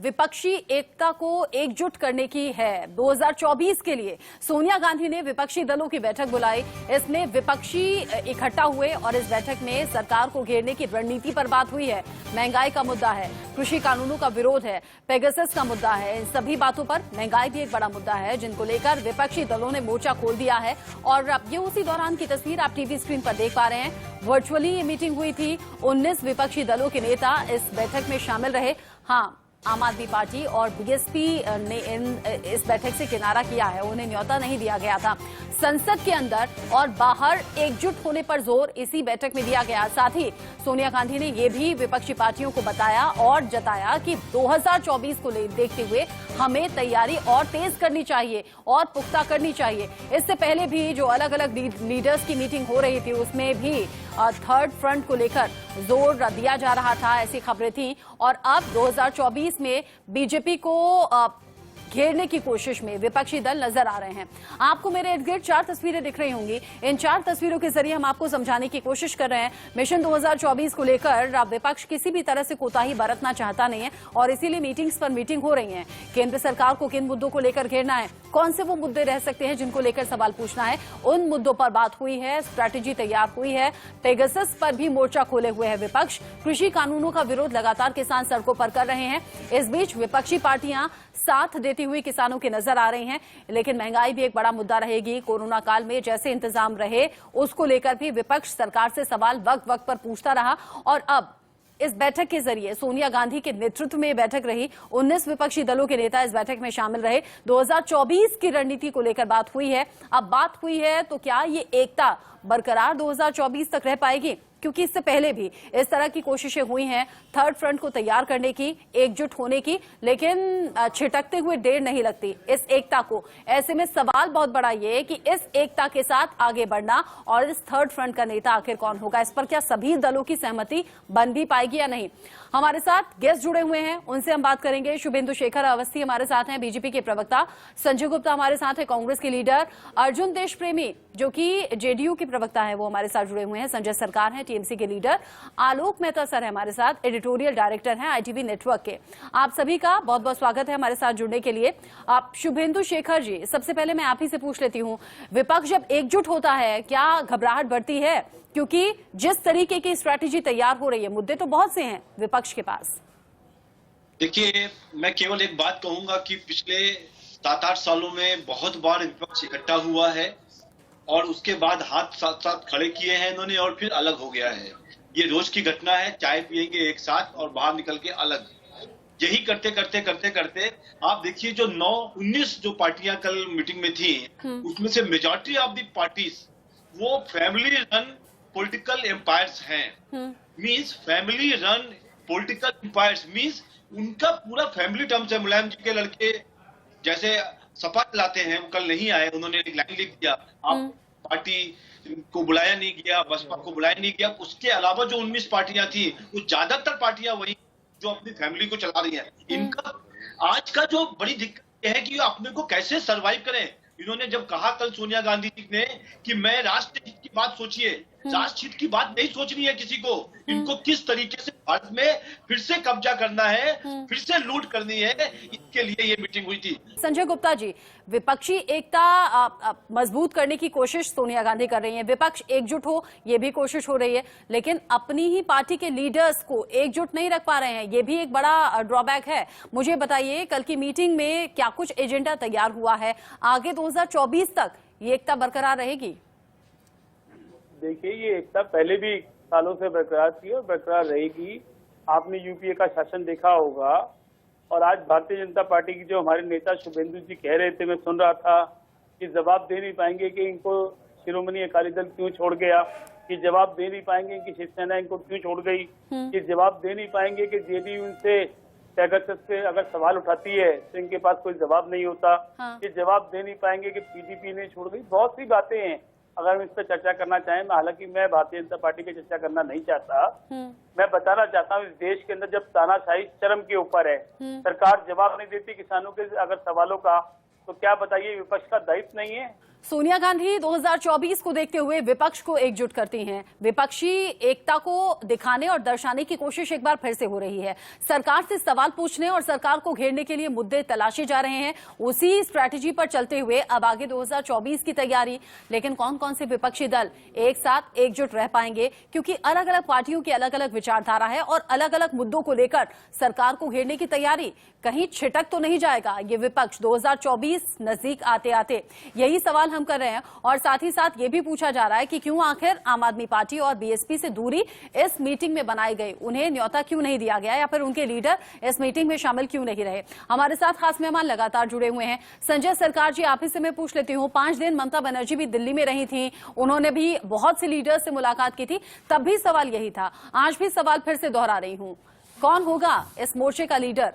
विपक्षी एकता को एकजुट करने की है। 2024 के लिए सोनिया गांधी ने विपक्षी दलों की बैठक बुलाई। इसमें विपक्षी इकट्ठा हुए और इस बैठक में सरकार को घेरने की रणनीति पर बात हुई है। महंगाई का मुद्दा है, कृषि कानूनों का विरोध है, पेगासस का मुद्दा है। इन सभी बातों पर महंगाई भी एक बड़ा मुद्दा है, जिनको लेकर विपक्षी दलों ने मोर्चा खोल दिया है। और ये उसी दौरान की तस्वीर आप टीवी स्क्रीन पर देख पा रहे हैं। वर्चुअली ये मीटिंग हुई थी। 19 विपक्षी दलों के नेता इस बैठक में शामिल रहे। हाँ, आम आदमी पार्टी और बीएसपी ने इस बैठक से किनारा किया है, उन्हें न्योता नहीं दिया गया था। संसद के अंदर और बाहर एकजुट होने पर जोर इसी बैठक में दिया गया। साथ ही सोनिया गांधी ने यह भी विपक्षी पार्टियों को बताया और जताया कि 2024 को देखते हुए हमें तैयारी और तेज करनी चाहिए और पुख्ता करनी चाहिए। इससे पहले भी जो अलग अलग लीडर्स की मीटिंग हो रही थी, उसमें भी थर्ड फ्रंट को लेकर जोर दिया जा रहा था, ऐसी खबरें थी। और अब 2024 में बीजेपी को घेरने की कोशिश में विपक्षी दल नजर आ रहे हैं। आपको मेरे इर्द गिर्द 4 तस्वीरें दिख रही होंगी। इन 4 तस्वीरों के जरिए हम आपको समझाने की कोशिश कर रहे हैं। मिशन 2024 को लेकर विपक्ष किसी भी तरह से कोताही बरतना चाहता नहीं है और इसीलिए मीटिंग्स पर मीटिंग हो रही है। केंद्र सरकार को किन मुद्दों को लेकर घेरना है, कौन से वो मुद्दे रह सकते हैं जिनको लेकर सवाल पूछना है, उन मुद्दों पर बात हुई है, स्ट्रैटेजी तैयार हुई है। पेगासस पर भी मोर्चा खोले हुए है विपक्ष। कृषि कानूनों का विरोध लगातार किसान सड़कों पर कर रहे हैं। इस बीच विपक्षी पार्टियां साथ देती हुई किसानों की नजर आ रही हैं। लेकिन महंगाई भी एक बड़ा मुद्दा रहेगी। कोरोना काल में जैसे इंतजाम रहे, उसको लेकर भी विपक्ष सरकार से सवाल वक्त वक्त पर पूछता रहा। और अब इस बैठक के जरिए सोनिया गांधी के नेतृत्व में बैठक रही। 19 विपक्षी दलों के नेता इस बैठक में शामिल रहे। 2024 की रणनीति को लेकर बात हुई है। अब बात हुई है तो क्या ये एकता बरकरार 2024 तक रह पाएगी? क्योंकि इससे पहले भी इस तरह की कोशिशें हुई हैं थर्ड फ्रंट को तैयार करने की, एकजुट होने की, लेकिन छिटकते हुए देर नहीं लगती इस एकता को। ऐसे में सवाल बहुत बड़ा ये है कि इस एकता के साथ आगे बढ़ना और इस थर्ड फ्रंट का नेता आखिर कौन होगा, इस पर क्या सभी दलों की सहमति बन भी पाएगी या नहीं। हमारे साथ गेस्ट जुड़े हुए हैं, उनसे हम बात करेंगे। शुभेंदु शेखर अवस्थी हमारे साथ हैं, बीजेपी के प्रवक्ता। संजय गुप्ता हमारे साथ है, कांग्रेस के लीडर। अर्जुन देशप्रेमी जो कि जेडीयू के प्रवक्ता हैं, वो हमारे साथ जुड़े हुए हैं। संजय सरकार हैं, टीएमसी के लीडर। आलोक मेहता सर है हमारे साथ, एडिटोरियल डायरेक्टर हैं आईटीवी नेटवर्क के। आप सभी का बहुत बहुत स्वागत है हमारे साथ जुड़ने के लिए। आप शुभेंदु शेखर जी, सबसे पहले मैं आप ही से पूछ लेती हूँ, विपक्ष जब एकजुट होता है क्या घबराहट बढ़ती है? क्योंकि जिस तरीके की स्ट्रैटेजी तैयार हो रही है, मुद्दे तो बहुत से हैं विपक्ष के पास। देखिए, मैं केवल एक बात कहूंगा कि पिछले 7-8 सालों में बहुत बार विपक्ष इकट्ठा हुआ है और उसके बाद हाथ साथ साथ खड़े किए हैं इन्होंने और फिर अलग हो गया है। ये रोज की घटना है, चाय पियेंगे एक साथ और बाहर निकल के अलग। यही करते करते करते करते आप देखिए, जो 19 जो पार्टियां कल मीटिंग में थी, उसमें से मेजॉरिटी ऑफ द पार्टीज वो फैमिली रन पॉलिटिकल एम्पायर्स हैं। Means family run political empires means उनका पूरा फैमिली टर्म्स है। मुलायम जी के लड़के जैसे सपा लाते हैं, वो कल नहीं आए, उन्होंने एक लाइन लिख दिया, आप पार्टी को बुलाया नहीं गया, बसपा को बुलाया नहीं गया। उसके अलावा जो 19 पार्टियां थी, वो ज्यादातर पार्टियां वही जो अपनी फैमिली को चला रही हैं। इनका आज का जो बड़ी दिक्कत है कि अपने को कैसे सरवाइव करें। इन्होंने जब कहा कल सोनिया गांधी जी ने कि मैं राष्ट्र हित की बात सोचिए, राष्ट्र हित की बात नहीं सोचनी है किसी को। इनको किस तरीके से भारत में फिर से कब्जा करना है, फिर से लूट करनी है, इसके लिए ये मीटिंग हुई थी। संजय गुप्ता जी, विपक्षी एकता मजबूत करने की कोशिश सोनिया गांधी कर रही है, विपक्ष एकजुट हो ये भी कोशिश हो रही है, लेकिन अपनी ही पार्टी के लीडर्स को एकजुट नहीं रख पा रहे हैं, ये भी एक बड़ा ड्रॉबैक है। मुझे बताइए, कल की मीटिंग में क्या कुछ एजेंडा तैयार हुआ है? आगे 2024 तक ये एकता बरकरार रहेगी? देखिए, ये एकता पहले भी सालों से बरकरार थी और बरकरार रहेगी। आपने यूपीए का शासन देखा होगा और आज भारतीय जनता पार्टी की जो हमारे नेता शुभेंदु जी कह रहे थे, मैं सुन रहा था कि जवाब दे नहीं पाएंगे कि इनको शिरोमणि अकाली दल क्यों छोड़ गया, कि जवाब दे नहीं पाएंगे कि शिवसेना इनको क्यों छोड़ गई, कि जवाब दे नहीं पाएंगे कि जेडीयू इनसे पेगासस पे अगर सवाल उठाती है तो इनके पास कोई जवाब नहीं होता, कि जवाब दे नहीं पाएंगे कि पीडीपी ने छोड़ गई। बहुत सी बातें हैं, अगर हम इस पर चर्चा करना चाहें। हालांकि मैं भारतीय जनता पार्टी की चर्चा करना नहीं चाहता। मैं बताना चाहता हूँ, इस देश के अंदर जब तानाशाही चरम के ऊपर है, सरकार जवाब नहीं देती किसानों के अगर सवालों का, तो क्या बताइए विपक्ष का दायित्व नहीं है? सोनिया गांधी 2024 को देखते हुए विपक्ष को एकजुट करती हैं। विपक्षी एकता को दिखाने और दर्शाने की कोशिश एक बार फिर से हो रही है। सरकार से सवाल पूछने और सरकार को घेरने के लिए मुद्दे तलाशे जा रहे हैं। उसी स्ट्रैटेजी पर चलते हुए अब आगे 2024 की तैयारी। लेकिन कौन कौन से विपक्षी दल एक साथ एकजुट रह पाएंगे, क्योंकि अलग अलग पार्टियों की अलग अलग विचारधारा है और अलग अलग मुद्दों को लेकर सरकार को घेरने की तैयारी। कहीं छिटक तो नहीं जाएगा ये विपक्ष 2024 नजदीक आते आते? यही सवाल हम कर रहे हैं। और साथ ही साथ ये भी पूछा जा रहा है कि क्यों आखिर आम आदमी पार्टी और बीएसपी से दूरी इस मीटिंग में बनाई गई, उन्हें न्योता क्यों नहीं दिया गया, या फिर उनके लीडर इस मीटिंग में शामिल क्यों नहीं रहे। हमारे साथ खास मेहमान लगातार जुड़े हुए हैं। संजय सरकार जी, आप ही से मैं पूछ लेती हूँ, 5 दिन ममता बनर्जी भी दिल्ली में रही थी, उन्होंने भी बहुत से लीडर से मुलाकात की थी, तब भी सवाल यही था, आज भी सवाल फिर से दोहरा रही हूँ, कौन होगा इस मोर्चे का लीडर?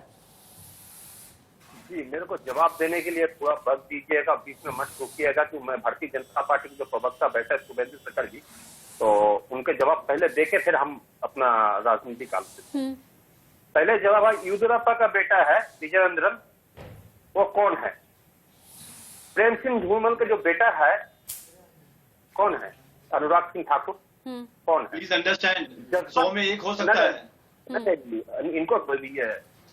जी, मेरे को जवाब देने के लिए थोड़ा वक्त दीजिएगा, बीच में मत रोकिएगा कि मैं भारतीय जनता पार्टी के जो प्रवक्ता बैठे हैं शुभेंदु शेखर जी, तो उनके जवाब पहले देके फिर हम अपना राजनीति काल से। पहले जवाब है, येदियुरप्पा का बेटा है विजयेंद्रन, वो कौन है? प्रेम सिंह धूमल का जो बेटा है कौन है? अनुराग सिंह ठाकुर कौन है? प्लीज अंडरस्टैंड, 100 में एक हो सकता है। इनको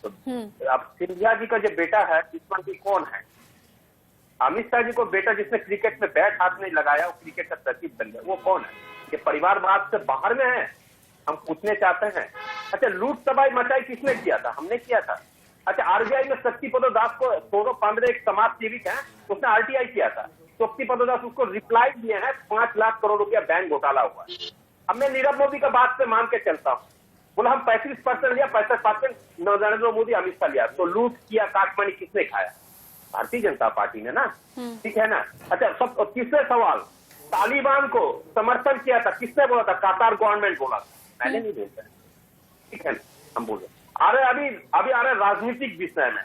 अब सिंधिया जी का जो बेटा है दुश्मन की कौन है? अमित शाह जी को बेटा जिसने क्रिकेट में बैट हाथ नहीं लगाया, वो क्रिकेट का सचिव बन गया, वो कौन है? ये परिवारवाद से बाहर में है, हम पूछने चाहते हैं। अच्छा, लूट तबाही मचाई किसने किया था? हमने किया था। अच्छा, आरबीआई में शक्तिपदो दास को, सौरभ पांडे एक समाज सेविक है, उसने आरटीआई किया था, शक्तिपदो दास उसको रिप्लाई दिए हैं 5 लाख करोड़ रुपया बैंक घोटाला हुआ। अब मैं नीरव मोदी का बात पे मान के चलता हूँ, बोला हम 35% लिया, 65% नरेंद्र मोदी अमित शाह लिया, तो लूट किया, काटमानी किसने खाया? भारतीय जनता पार्टी ने ना, ठीक है ना। अच्छा, सब तीसरे सवाल, तालिबान को समर्थन किया था, किसने बोला था? कतार गवर्नमेंट बोला था, मैंने नहीं बोलता, ठीक है ना, हम बोले। अरे अभी आ रहे राजनीतिक विषय में,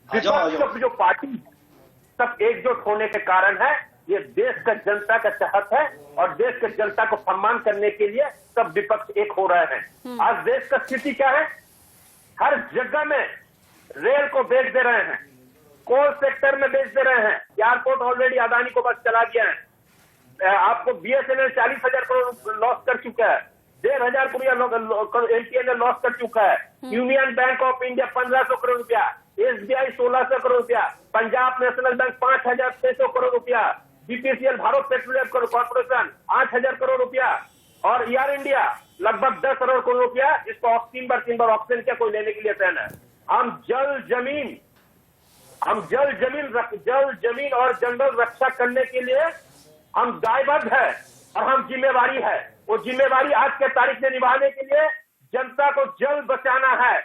विपक्ष जो पार्टी सब एकजुट होने के कारण है, ये देश का जनता का चाहत है और देश के जनता को सम्मान करने के लिए सब विपक्ष एक हो रहे हैं। आज देश का स्थिति क्या है? हर जगह में रेल को बेच दे रहे हैं, कोल सेक्टर में बेच दे रहे हैं, एयरपोर्ट ऑलरेडी अदानी को बस चला गया है। आपको बीएसएनएल 40,000 करोड़ लॉस कर चुका है, 1,500 करोड़ एनटीए ने लॉस कर चुका है। Union bank of India 1,500 crore रुपया, एसबीआई 1,600 करोड़ रुपया, पंजाब नेशनल बैंक 5,600 करोड़ रुपया, BPCL Bharat petroleum corporation 8,000 crore रुपया, और एयर इंडिया लगभग 10 करोड़ रुपया, जिसको 3 बार ऑप्शन किया, कोई लेने के लिए तैयार है। हम जल जमीन और जंगल रक्षा करने के लिए हम दायबद्ध है और हम जिम्मेवारी है। वो जिम्मेवारी आज के तारीख में निभाने के लिए जनता को जल बचाना है।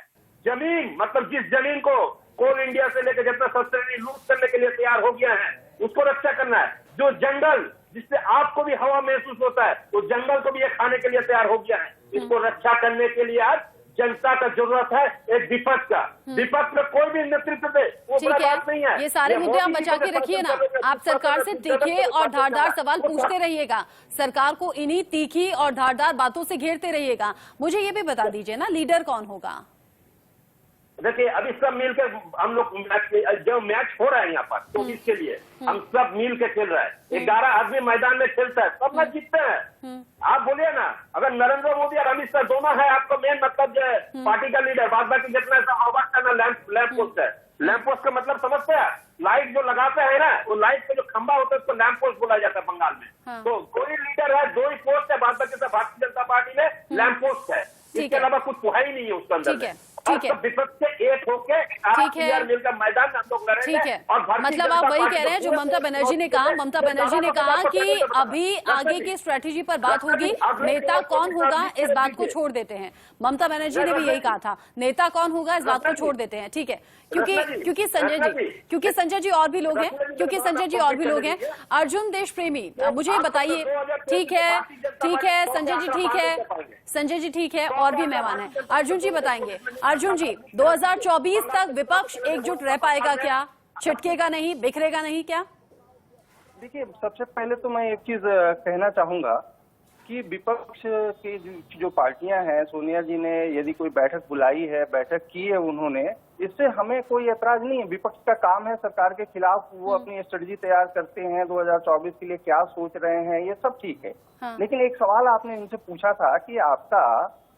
जमीन मतलब जिस जमीन को कोल इंडिया से लेकर जितना सस्टेनेबल लूट करने के लिए तैयार हो गया है, उसको रक्षा करना है। जो जंगल जिससे आपको भी हवा महसूस होता है, वो जंगल को भी ये खाने के लिए तैयार हो गया है। इसको रक्षा करने के लिए आज जनता का जरूरत है, एक विपक्ष का। विपक्ष में कोई भी नेतृत्व दे, वो बड़ा बात नहीं है। ये सारे मुद्दे आप बचा के रखिए ना, आप सरकार से तीखे और धारदार सवाल पूछते रहिएगा, सरकार को इन्हीं तीखी और धारदार बातों से घेरते रहिएगा। मुझे ये भी बता दीजिए ना, लीडर कौन होगा? देखिए, अभी सब मिलकर हम लोग जो मैच हो रहा है यहाँ पर 24 के लिए, हम सब मिल के खेल रहे हैं। 11 आदमी मैदान में खेलता है, सब मैच जीतते हैं। आप बोलिए ना, अगर नरेंद्र मोदी और अमित शाह दोनों है आपको मेन मतलब जो है पार्टी का लीडर, बाद बाकी जितना लैंप पोस्ट है। लैंप पोस्ट का मतलब समझते हैं? लाइट जो लगाते हैं ना, वो लाइट का जो खंबा होता है उसको लैंप पोस्ट बोला जाता है बंगाल में। तो कोई लीडर है, 2 ही पोस्ट है, बाद बाकी सब भारतीय जनता पार्टी में लैंप पोस्ट है, इसके अलावा कुछ हुआ ही नहीं है उसके अंदर। ठीक है, विपक्ष से एक होके मिलकर मैदान में हम लोग लड़ेंगे। ठीक है, और मतलब आप वही कह रहे हैं जो ममता बनर्जी ने कहा। ममता बनर्जी ने कहा कि अभी आगे की स्ट्रेटेजी पर बात होगी, नेता कौन होगा इस बात को छोड़ देते हैं। ममता बनर्जी ने भी यही कहा था, नेता कौन होगा इस बात को छोड़ देते हैं। ठीक है, क्योंकि संजय जी और भी लोग हैं, अर्जुन देश प्रेमी, मुझे ये बताइए। ठीक है संजय जी, ठीक है, और भी मेहमान हैं। अर्जुन जी बताएंगे। अर्जुन जी, 2024 तक विपक्ष एकजुट रह पाएगा क्या? छिटकेगा नहीं, बिखरेगा नहीं क्या? देखिए, सबसे पहले तो मैं एक चीज कहना चाहूंगा कि विपक्ष की जो पार्टियां हैं, सोनिया जी ने यदि कोई बैठक बुलाई है, बैठक की है उन्होंने, इससे हमें कोई ऐतराज नहीं है। विपक्ष का काम है सरकार के खिलाफ वो अपनी स्ट्रेटजी तैयार करते हैं, 2024 के लिए क्या सोच रहे हैं, ये सब ठीक है। हाँ। लेकिन एक सवाल आपने इनसे पूछा था कि आपका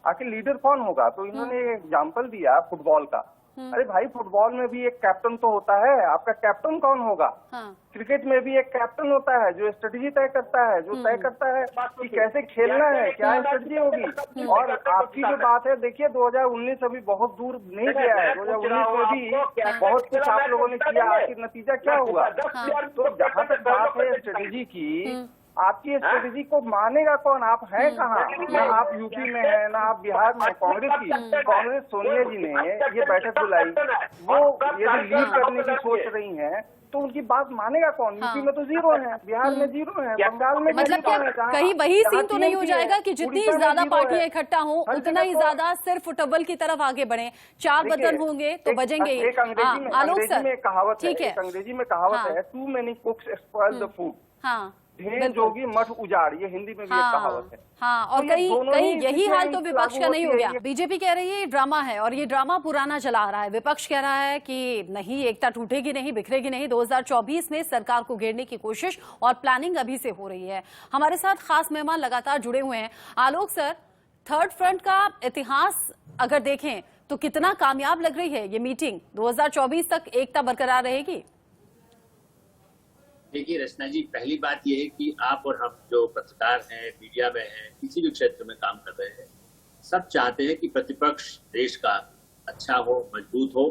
आखिर लीडर कौन होगा, तो इन्होंने एग्जाम्पल दिया फुटबॉल का। अरे भाई, फुटबॉल में भी एक कैप्टन तो होता है, आपका कैप्टन कौन होगा? हाँ। क्रिकेट में भी एक कैप्टन होता है जो स्ट्रेटजी तय करता है, जो तय करता है कि कैसे खेलना है, क्या स्ट्रेटजी होगी। और आपकी जो बात है, देखिए 2019 अभी बहुत दूर नहीं गया है, 2019 में भी बहुत कुछ आप लोगों ने किया, आखिर नतीजा क्या हुआ? तो जहाँ तक बात है स्ट्रेटजी की, आपकी स्ट्रेटजी को मानेगा कौन? आप हैं कहाँ? ना आप यूपी में है, ना आप बिहार में। कांग्रेस सोनिया जी ने ये बैठक बुलाई, वो यदि लीड करने की सोच रही हैं तो उनकी बात मानेगा कौन? यूपी में तो 0 है, बिहार में 0 है, बंगाल में मतलब कहीं वही सीन तो नहीं हो जाएगा कि जितनी ज्यादा पार्टियां इकट्ठा हों उतना ही ज्यादा सिर्फ फुटबॉल की तरफ आगे बढ़े, 4 बटन होंगे तो बजेंगे। अंग्रेजी में कहावत है, ठीक है, अंग्रेजी में कहावत है, too many cooks spoil the food. हाँ, ढेर जोगी मठ उजाड़, ये हिंदी में भी एक कहावत है। हाँ, और कहीं यही हाल तो विपक्ष का नहीं हो गया। बीजेपी कह रही है ये ड्रामा है और ये ड्रामा पुराना चला आ रहा है। विपक्ष कह रहा है कि नहीं, एकता टूटेगी नहीं, बिखरेगी नहीं। 2024 में सरकार को घेरने की कोशिश और प्लानिंग अभी से हो रही है। हमारे साथ खास मेहमान लगातार जुड़े हुए हैं। आलोक सर, थर्ड फ्रंट का इतिहास अगर देखें तो कितना कामयाब लग रही है ये मीटिंग? 2024 तक एकता बरकरार रहेगी? देखिए रचना जी, पहली बात यह है कि आप और हम जो पत्रकार हैं, मीडिया में हैं, किसी भी क्षेत्र में काम कर रहे हैं, सब चाहते हैं कि प्रतिपक्ष देश का अच्छा हो, मजबूत हो,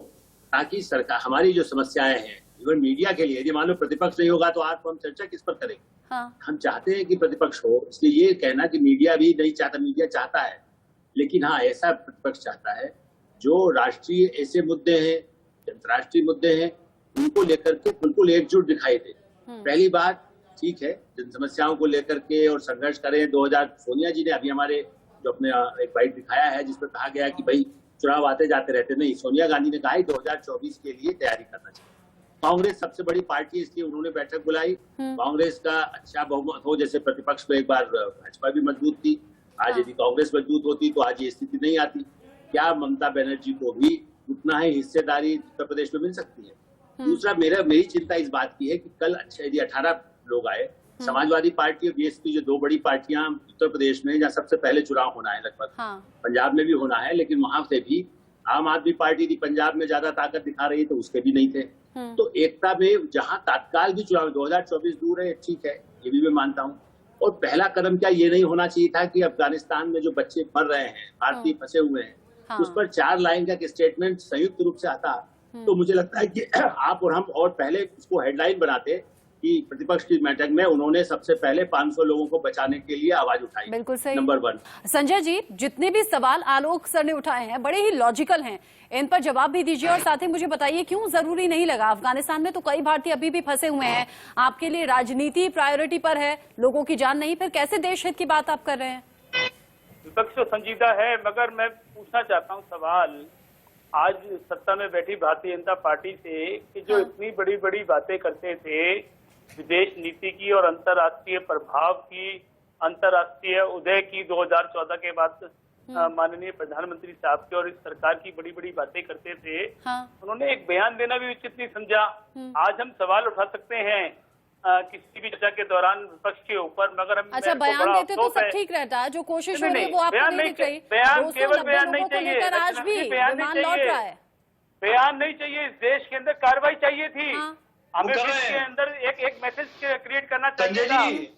ताकि सरकार हमारी जो समस्याएं हैं, इवन मीडिया के लिए, यदि मान लो प्रतिपक्ष नहीं होगा तो आज हम चर्चा किस पर करेंगे? हाँ। हम चाहते हैं कि प्रतिपक्ष हो। इसलिए ये कहना कि मीडिया भी नहीं चाहता, मीडिया चाहता है, लेकिन हाँ, ऐसा प्रतिपक्ष चाहता है जो राष्ट्रीय ऐसे मुद्दे हैं, अंतर्राष्ट्रीय मुद्दे हैं, उनको लेकर के बिल्कुल एकजुट दिखाई दे। पहली बात, ठीक है, जन समस्याओं को लेकर के और संघर्ष करें। 2000 सोनिया जी ने अभी हमारे जो अपने एक बाइट दिखाया है जिसमें कहा गया कि भाई चुनाव आते जाते रहते, नहीं, सोनिया गांधी ने कहा 2024 के लिए तैयारी करना चाहिए। कांग्रेस सबसे बड़ी पार्टी है, इसलिए उन्होंने बैठक बुलाई। कांग्रेस का अच्छा बहुमत हो, जैसे प्रतिपक्ष में एक बार भाजपा भी मजबूत थी, आज यदि कांग्रेस मजबूत होती तो आज ये स्थिति नहीं आती। क्या ममता बनर्जी को भी उतना ही हिस्सेदारी उत्तर प्रदेश में मिल सकती है? दूसरा, मेरी चिंता इस बात की है कि कल अच्छा यदि 18 लोग आए, समाजवादी पार्टी और बीएसपी जो 2 बड़ी पार्टियां उत्तर प्रदेश में, जहाँ सबसे पहले चुनाव होना है लगभग, पंजाब में भी होना है, लेकिन वहां से भी आम आदमी पार्टी थी पंजाब में ज्यादा ताकत दिखा रही है, तो उसके भी नहीं थे। तो एकता में जहां तात्काल भी चुनाव 2024 दूर है, ठीक है, ये भी मैं मानता हूँ। और पहला कदम क्या ये नहीं होना चाहिए था कि अफगानिस्तान में जो बच्चे मर रहे हैं, भारतीय फंसे हुए हैं, उस पर 4 लाइन का स्टेटमेंट संयुक्त रूप से आता, तो मुझे लगता है कि आप और हम और पहले उसको हेडलाइन बनाते कि प्रतिपक्ष की बैठक में उन्होंने सबसे पहले 500 लोगों को बचाने के लिए आवाज उठाई। बिल्कुल सही। नंबर 1। संजय जी, जितने भी सवाल आलोक सर ने उठाए हैं बड़े ही लॉजिकल हैं, इन पर जवाब भी दीजिए और साथ ही मुझे बताइए क्यों जरूरी नहीं लगा? अफगानिस्तान में तो कई भारतीय अभी भी फंसे हुए हैं, आपके लिए राजनीति प्रायोरिटी पर है, लोगों की जान नहीं, फिर कैसे देश हित की बात आप कर रहे हैं? विपक्ष तो संजीदा है, मगर मैं पूछना चाहता हूँ सवाल आज सत्ता में बैठी भारतीय जनता पार्टी से कि जो इतनी बड़ी बड़ी बातें करते थे विदेश नीति की और अंतर्राष्ट्रीय प्रभाव की, अंतर्राष्ट्रीय उदय की 2014 के बाद माननीय प्रधानमंत्री साहब की और इस सरकार की बड़ी बड़ी बातें करते थे, उन्होंने एक बयान देना भी उचित नहीं समझा। आज हम सवाल उठा सकते हैं किसी भी चर्चा के दौरान विपक्ष के ऊपर, मगर हम अच्छा बयान देते तो सब ठीक रहता है, जो कोशिश हो रही है वो आपको नहीं दिख रही। बयान केवल बयान नहीं चाहिए, आज भी बयान नहीं चाहिए, बयान नहीं चाहिए, इस देश के अंदर कार्रवाई चाहिए थी। हमें इसके अंदर एक मैसेज क्रिएट करना चाहिए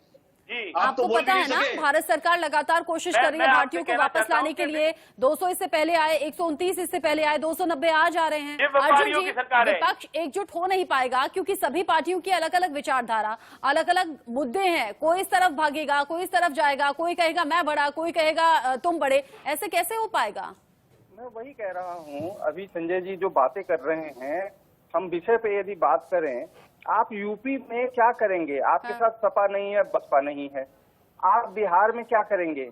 जी। आपको पता है ना, भारत सरकार लगातार कोशिश कर रही है भारतीयों को वापस लाने के लिए। 200 इससे पहले आए, 129 इससे पहले आए, 290 आज आ रहे हैं। अर्जुन जी, विपक्ष एकजुट हो नहीं पाएगा क्योंकि सभी पार्टियों की अलग अलग विचारधारा, अलग अलग मुद्दे हैं। कोई इस तरफ भागेगा, कोई इस तरफ जाएगा, कोई कहेगा मैं बड़ा, कोई कहेगा तुम बड़े। ऐसे कैसे हो पाएगा? मैं वही कह रहा हूँ, अभी संजय जी जो बातें कर रहे हैं, हम विषय पे यदि बात करें, आप यूपी में क्या करेंगे? आपके साथ सपा नहीं है, बसपा नहीं है, आप बिहार में क्या करेंगे?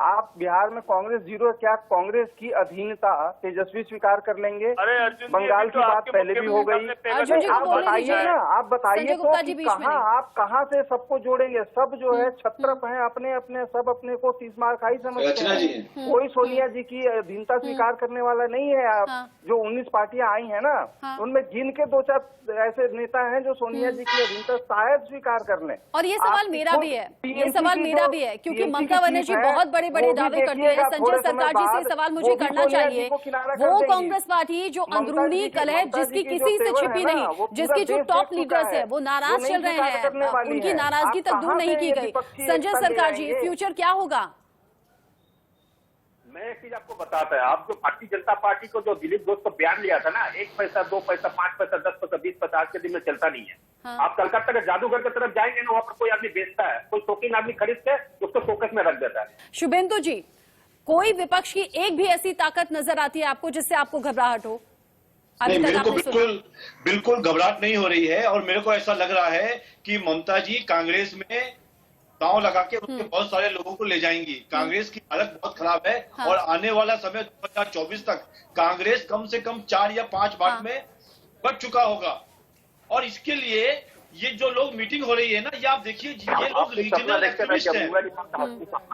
आप बिहार में कांग्रेस जीरो, क्या कांग्रेस की अधीनता तेजस्वी स्वीकार कर लेंगे? अरे अर्जुन जी, बंगाल अभी की तो बात आपके पहले भी हो गई। अर्जुन जी को आप बोलने बताइए दीजिए। ना, आप बताइए संजय तो गुप्ता जी कि बीच में नहीं। आप कहाँ से सबको जोड़ेंगे? सब जो है छत्रप हैं, अपने अपने सब अपने को 30 मार खाई समझते रचना जी। हैं। कोई सोनिया जी की अधीनता स्वीकार करने वाला नहीं है। आप हाँ। जो 19 पार्टियां आई हैं ना, हाँ। उनमें जिनके 2-4 ऐसे नेता हैं जो सोनिया जी की अधीनता शायद स्वीकार कर लें। और ये सवाल मेरा भी है, ये सवाल मेरा भी है, क्योंकि ममता बनर्जी बहुत बड़े बड़े दावे करती है। संजय सरकार जी से सवाल मुझे करना चाहिए, वो कांग्रेस पार्टी जो अंदरूनी कलह जिसकी किसी से छिपी नहीं, जिसकी जो टॉप लीडर्स है वो नाराज चल रहे हैं, उनकी नाराजगी तक दूर नहीं की गई। संजय सरकार जी, फ्यूचर क्या होगा? मैं एक चीज आपको बताता है, आप जो भारतीय जनता पार्टी को जो दिलीप घोष को बयान लिया था ना, 1 पैसा 2 पैसा 5 पैसा 10 पैसा 20 पैसा आज के दिन में चलता नहीं है। हाँ। आप कलकत्ता के जादूगर की तरफ जाएंगे ना, वहाँ पर कोई आदमी बेचता है, कोई शौकीन आदमी खरीद के उसको फोकस में रख देता है। शुभेंदु जी, कोई विपक्ष की एक भी ऐसी ताकत नजर आती है आपको जिससे आपको घबराहट हो? नहीं, अभी तक मेरे को आपने सुना? बिल्कुल घबराहट नहीं हो रही है, और मेरे को ऐसा लग रहा है कि ममता जी कांग्रेस में दांव लगा के उसके बहुत सारे लोगों को ले जाएंगी। कांग्रेस की हालत बहुत खराब है। हाँ। और आने वाला समय 2024 तक कांग्रेस कम से कम 4 या 5 बार हाँ। में बढ़ चुका होगा। और इसके लिए ये जो लोग मीटिंग हो रही है ना, ये आप देखिए, ये लोग रीजनल एक्टिविस्ट हैं।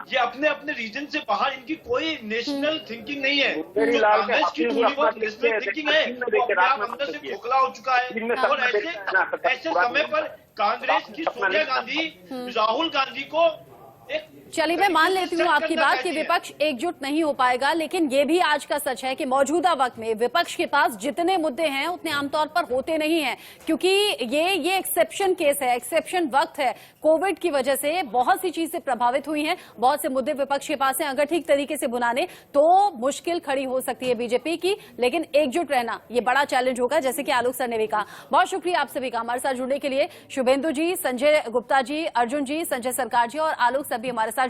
ये अपने अपने रीजन से बाहर, इनकी कोई नेशनल थिंकिंग नहीं है। जो कांग्रेस की थोड़ी बहुत नेशनल थिंकिंग है, वो अपने आप अंदर से खोखला हो चुका है। और ऐसे समय पर कांग्रेस की सोनिया गांधी राहुल गांधी को एक चलिए, मैं मान लेती हूँ आपकी बात कि विपक्ष एकजुट नहीं हो पाएगा, लेकिन ये भी आज का सच है कि मौजूदा वक्त में विपक्ष के पास जितने मुद्दे हैं उतने आमतौर पर होते नहीं हैं, क्योंकि ये एक्सेप्शन केस है, एक्सेप्शन वक्त है। कोविड की वजह से बहुत सी चीजें प्रभावित हुई हैं, बहुत से मुद्दे विपक्ष के पास हैं। अगर ठीक तरीके से बुनाने तो मुश्किल खड़ी हो सकती है बीजेपी की, लेकिन एकजुट रहना ये बड़ा चैलेंज होगा, जैसे कि आलोक सर ने भी कहा। बहुत शुक्रिया आप सभी का हमारे साथ जुड़ने के लिए। शुभेंदु जी, संजय गुप्ता जी, अर्जुन जी, संजय सरकार जी और आलोक सर भी हमारे साथ